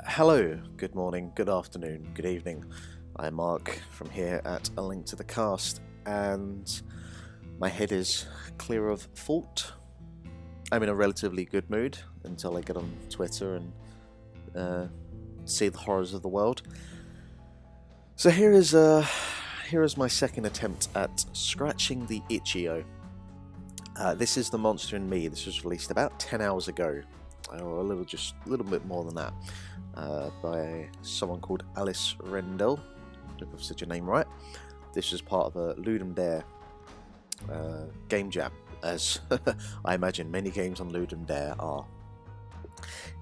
Hello, good morning, good afternoon, good evening. I'm Mark from here at A Link to the Cast, and my head is clear of fault. I'm in a relatively good mood until I get on Twitter and see the horrors of the world. So here is my second attempt at scratching the itch-io. This is The Monster in Me. This was released about 10 hours ago, or a little bit more than that. By someone called Alice Rendell, if I've said your name right. This was part of a Ludum Dare game jam, as I imagine many games on Ludum Dare are.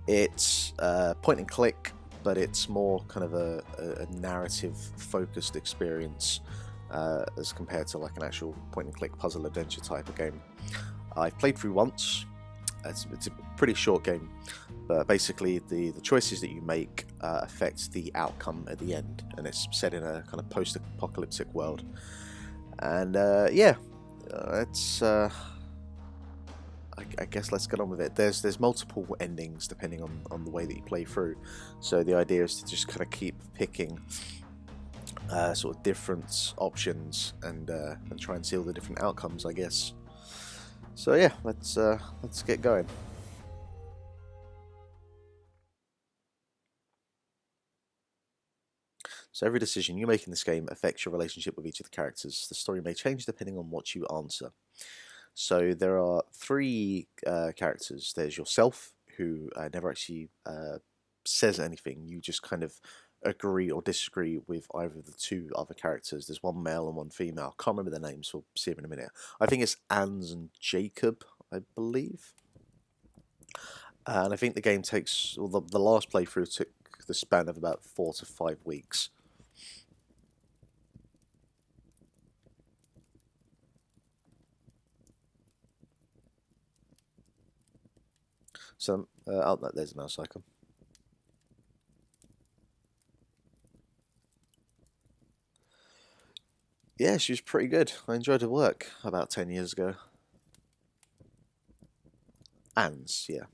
It's point and click, but it's more kind of a narrative-focused experience as compared to like an actual point and click puzzle adventure type of game. I've played through once. It's a pretty short game, but basically the choices that you make affect the outcome at the end, and it's set in a kind of post-apocalyptic world. And it's I guess let's get on with it. There's multiple endings depending on the way that you play through, so the idea is to just kind of keep picking sort of different options and try and see all the different outcomes, I guess. So yeah, let's get going. So every decision you make in this game affects your relationship with each of the characters. The story may change depending on what you answer. So there are three characters. There's yourself, who never actually says anything. You just kind of agree or disagree with either of the two other characters. There's one male and one female. Can't remember their names, we'll see them in a minute. I think it's Ans and Jacob, I believe. And I think the game takes, well, the last playthrough took the span of about 4 to 5 weeks. So, oh, there's a mouse icon. Yeah, she was pretty good. I enjoyed her work about 10 years ago. Ans, yeah.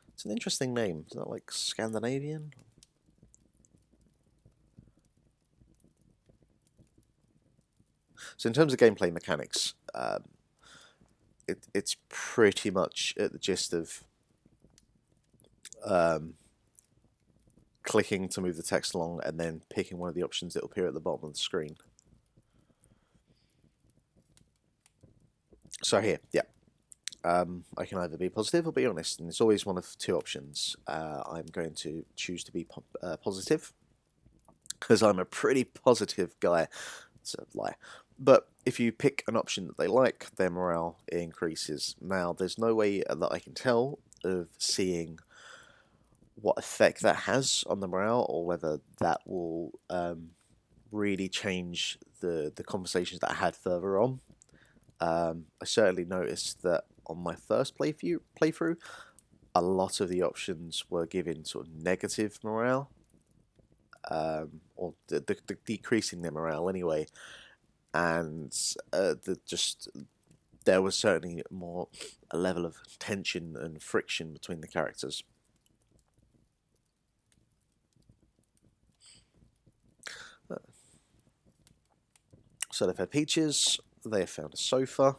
It's an interesting name. Is that like Scandinavian? So in terms of gameplay mechanics, it's pretty much at the gist of clicking to move the text along and then picking one of the options that will appear at the bottom of the screen. So here, yeah. I can either be positive or be honest, and it's always one of two options. I'm going to choose to be positive, because I'm a pretty positive guy. It's a lie. But if you pick an option that they like, their morale increases. Now, there's no way that I can tell of seeing what effect that has on the morale, or whether that will really change the conversations that I had further on. I certainly noticed that on my first playthrough, a lot of the options were giving sort of negative morale, or decreasing their morale anyway, and there was certainly more a level of tension and friction between the characters. So they've had peaches, they have found a sofa.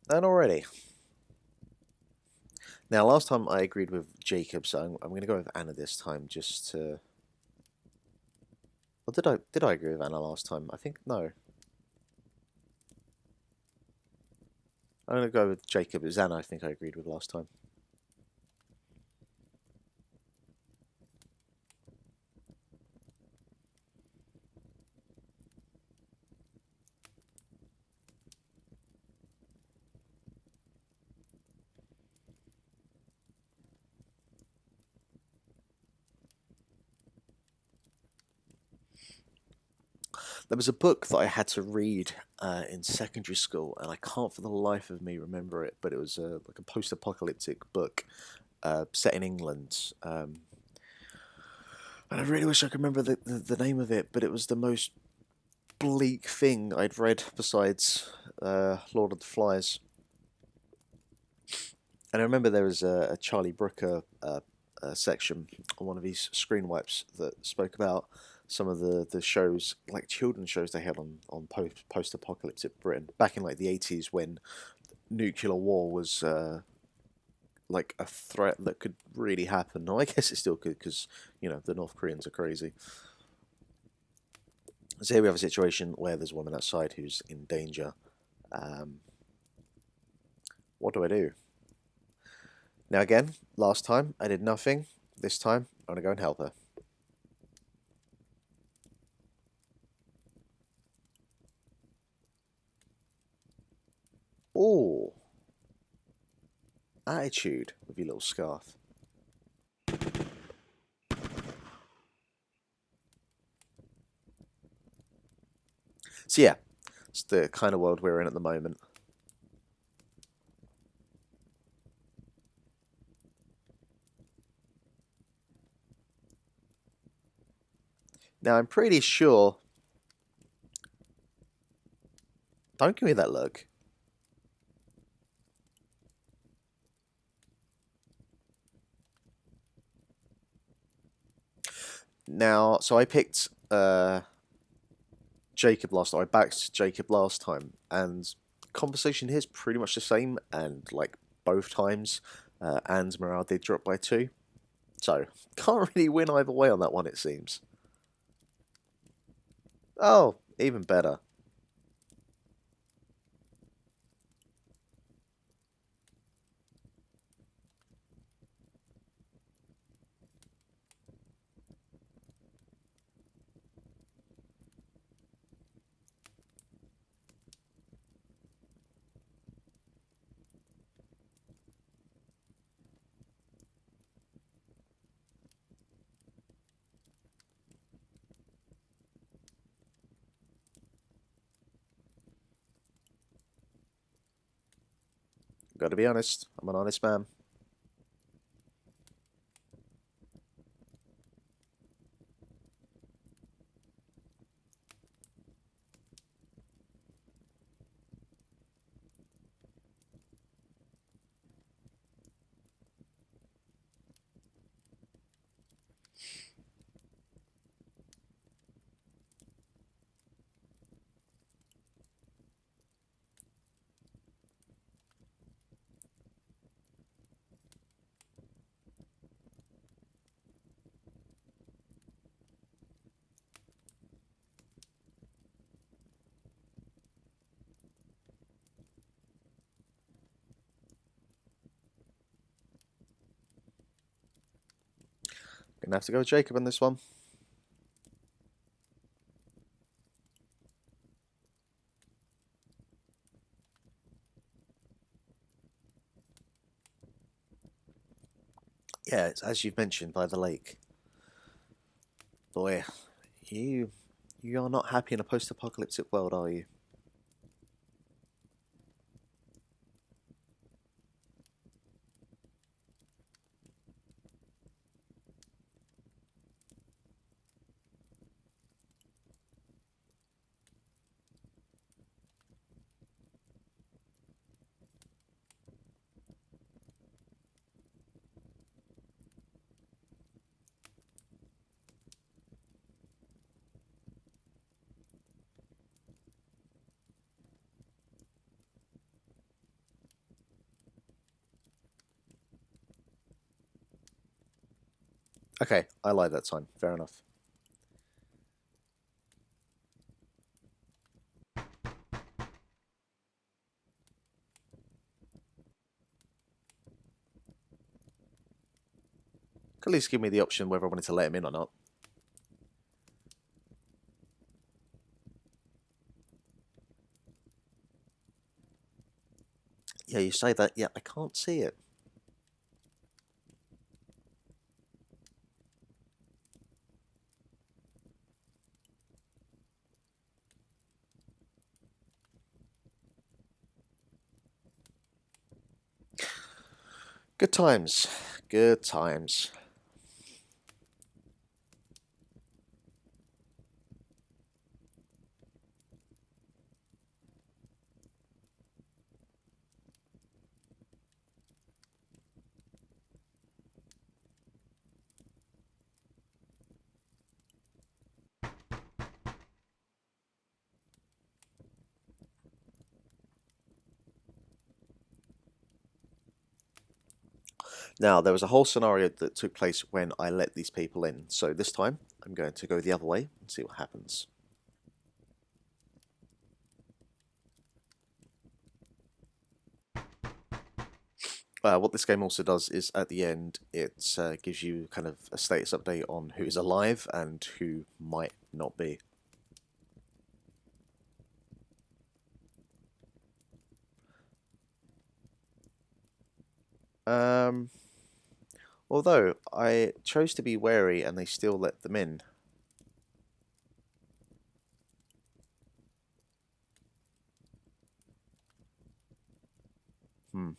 And already. Now, last time I agreed with Jacob, so I'm going to go with Anna this time, just to... Well, did I agree with Anna last time? I think no. I'm going to go with Jacob. It was Anna I think I agreed with last time. There was a book that I had to read in secondary school, and I can't for the life of me remember it, but it was like a post-apocalyptic book set in England. And I really wish I could remember the name of it, but it was the most bleak thing I'd read besides Lord of the Flies. And I remember there was a Charlie Brooker section on one of his screen wipes that spoke about some of the shows, like children's shows they had on post-apocalyptic Britain back in like the 80s when nuclear war was like a threat that could really happen. No, I guess it still could because, you know, the North Koreans are crazy. So here we have a situation where there's a woman outside who's in danger. What do I do? Now again, last time I did nothing. This time I'm going to go and help her. Oh, attitude with your little scarf. So yeah, it's the kind of world we're in at the moment. Now I'm pretty sure... Don't give me that look. Now, so I picked Jacob last time. I backed Jacob last time, and conversation here is pretty much the same. And like both times, Anne's morale did drop by 2, so can't really win either way on that one. It seems. Oh, even better. Got to be honest. I'm an honest man. Gonna have to go with Jacob on this one. Yeah, it's as you've mentioned by the lake. Boy, you you are not happy in a post-apocalyptic world, are you? Okay, I lied that time. Fair enough. Could at least give me the option whether I wanted to let him in or not. Yeah, you say that. Yeah, I can't see it. Good times. Good times. Now, there was a whole scenario that took place when I let these people in, so this time I'm going to go the other way and see what happens. What this game also does is at the end it gives you kind of a status update on who is alive and who might not be. Although I chose to be wary and they still let them in. Hmm.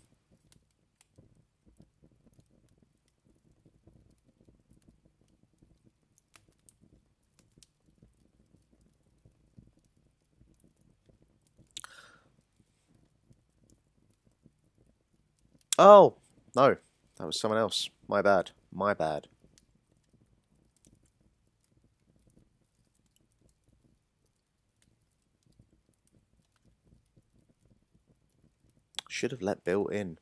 Oh, no. That was someone else. My bad. My bad. Should have let Bill in.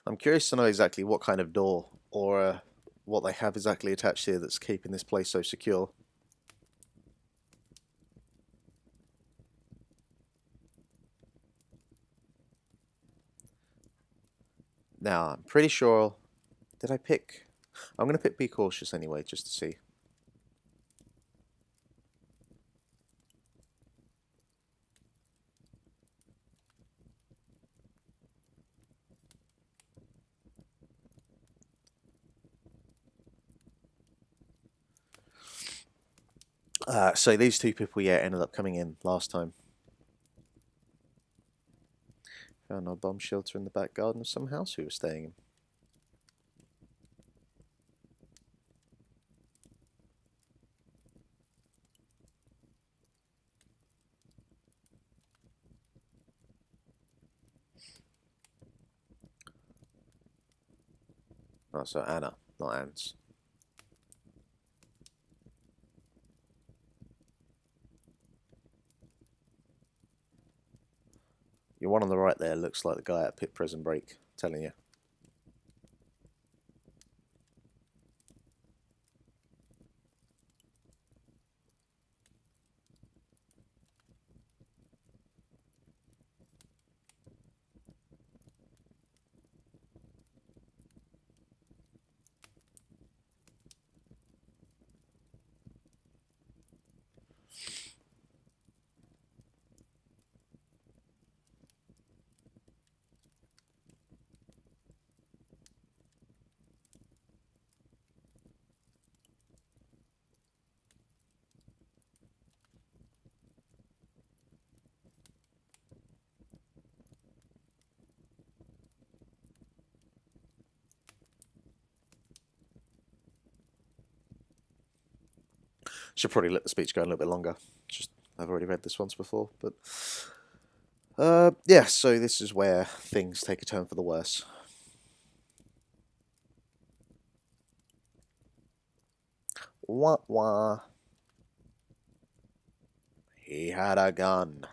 I'm curious to know exactly what kind of door or what they have exactly attached here that's keeping this place so secure. Now, I'm pretty sure... Did I pick... I'm going to pick Be Cautious anyway, just to see. So these two people, yeah, ended up coming in last time. Found our bomb shelter in the back garden of some house we were staying in. Oh, so Anna, not Ants. Your one on the right there looks like the guy at Pit Prison Break, telling you. Should probably let the speech go a little bit longer. Just I've already read this once before, but yeah. So this is where things take a turn for the worse. Wah wah. He had a gun.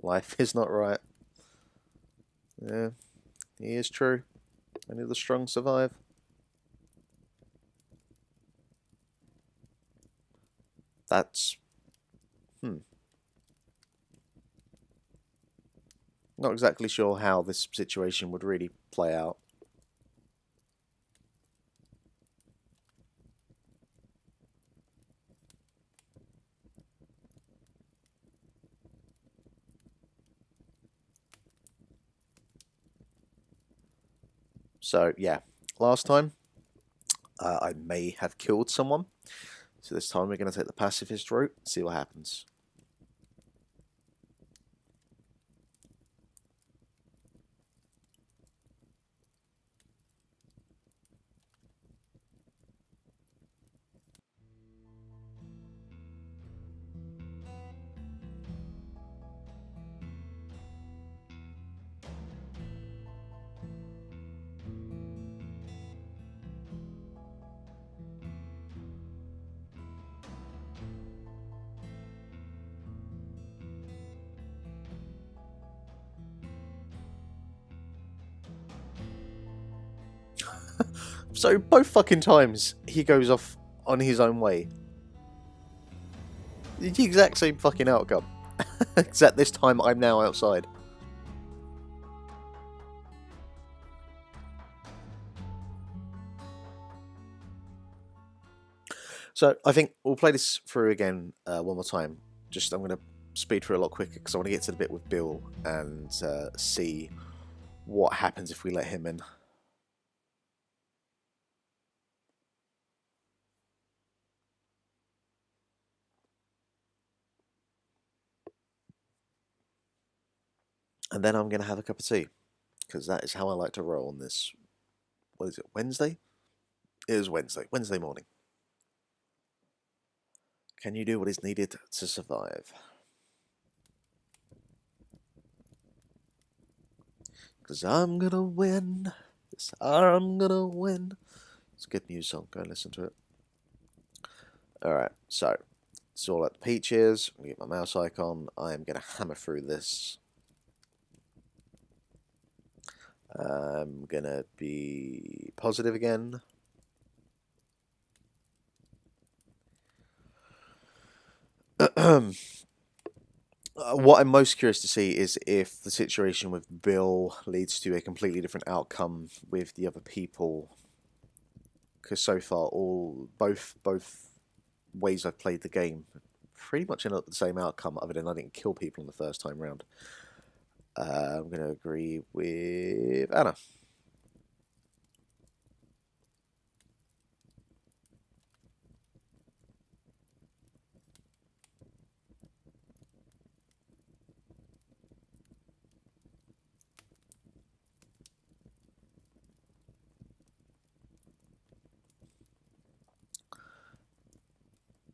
Life is not right. Yeah, he is true. Only the strong survive. That's... Not exactly sure how this situation would really play out. So, yeah. Last time, I may have killed someone. So this time we're going to take the pacifist route, see what happens. So both fucking times he goes off on his own way. The exact same fucking outcome. Except this time I'm now outside. So I think we'll play this through again one more time. Just I'm going to speed through a lot quicker because I want to get to the bit with Bill and see what happens if we let him in. And then I'm going to have a cup of tea because that is how I like to roll on this. What is it, Wednesday? It is Wednesday. Wednesday morning. Can you do what is needed to survive? Because I'm going to win. Yes, I'm going to win. It's a good news song. Go and listen to it. Alright, so it's all at the peaches. I'm going to get my mouse icon. I am going to hammer through this. I'm going to be positive again. What I'm most curious to see is if the situation with Bill leads to a completely different outcome with the other people. Because so far, both ways I've played the game pretty much end up with the same outcome, other than I didn't kill people in the first time round. I'm going to agree with Anna.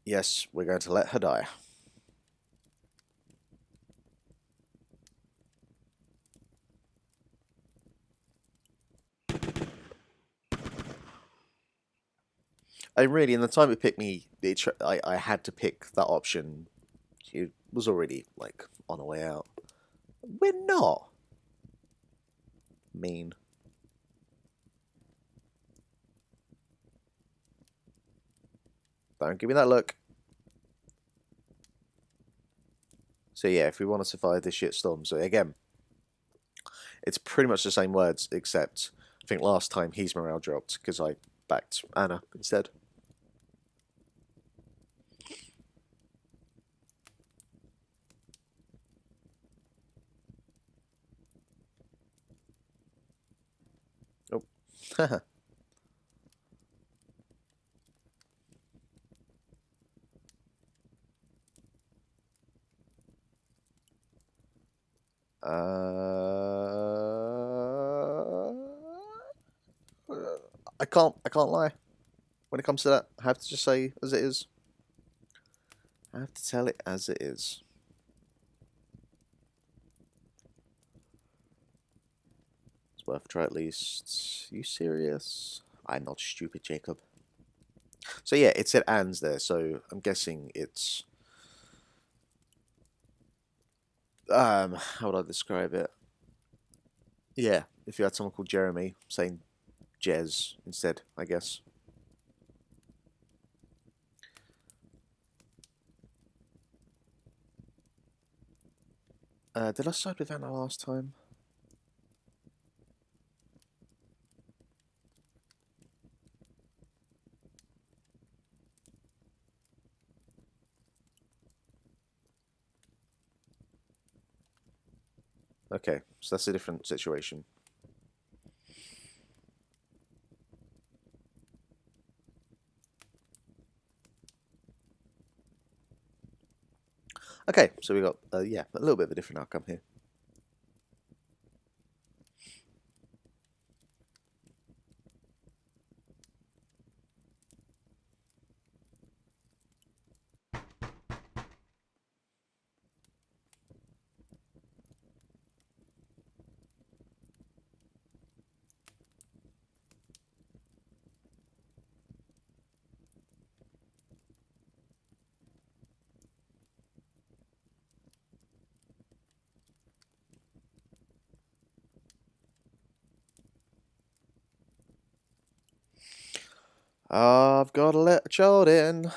Yes, we're going to let her die. And really, in the time it picked me, I had to pick that option. She was already, like, on her way out. We're not. Mean. Don't give me that look. So yeah, if we want to survive this shitstorm, so again, it's pretty much the same words, except I think last time his morale dropped because I backed Anna instead. Oh. I can't lie. When it comes to that, I have to just say as it is. I have to tell it as it is. It's worth a try at least. You serious? I'm not stupid, Jacob. So yeah, it said ands there, so I'm guessing it's how would I describe it? Yeah, if you had someone called Jeremy saying Jez instead, I guess. Did I side with Anna last time? Okay, so that's a different situation. Okay, so we got, yeah, a little bit of a different outcome here. I've got to let a child in.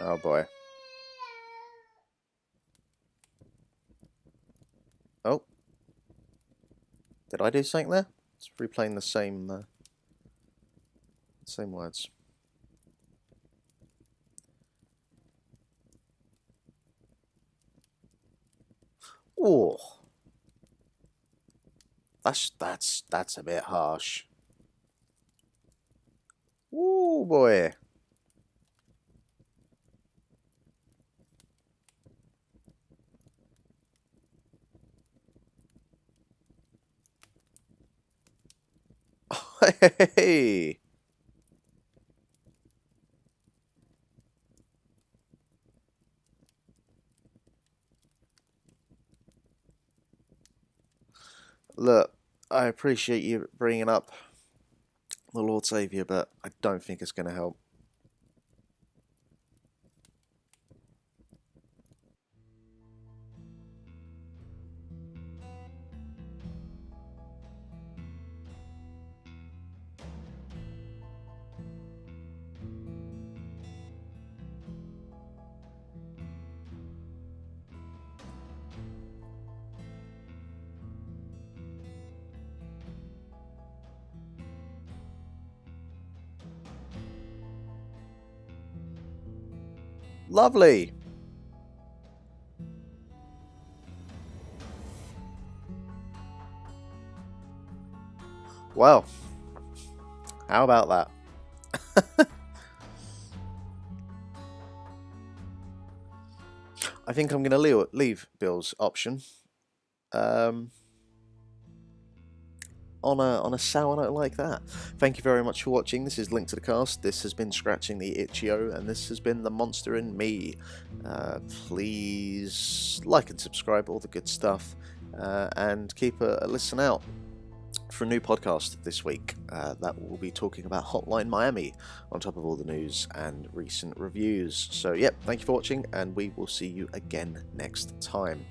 Oh boy. Oh. Did I do something there? It's replaying the same words. Oh. That's a bit harsh. Ooh boy. Hey. Look, I appreciate you bringing up the Lord Saviour, but I don't think it's going to help. Lovely. Well, how about that? I think I'm going to leave Bill's option. On a sour note like that. Thank you very much for watching. This is Link to the Cast. This has been Scratching the Itch.io, and this has been The Monster in Me. Please like and subscribe, all the good stuff, and keep a listen out for a new podcast this week that will be talking about Hotline Miami on top of all the news and recent reviews. So, yep, thank you for watching, and we will see you again next time.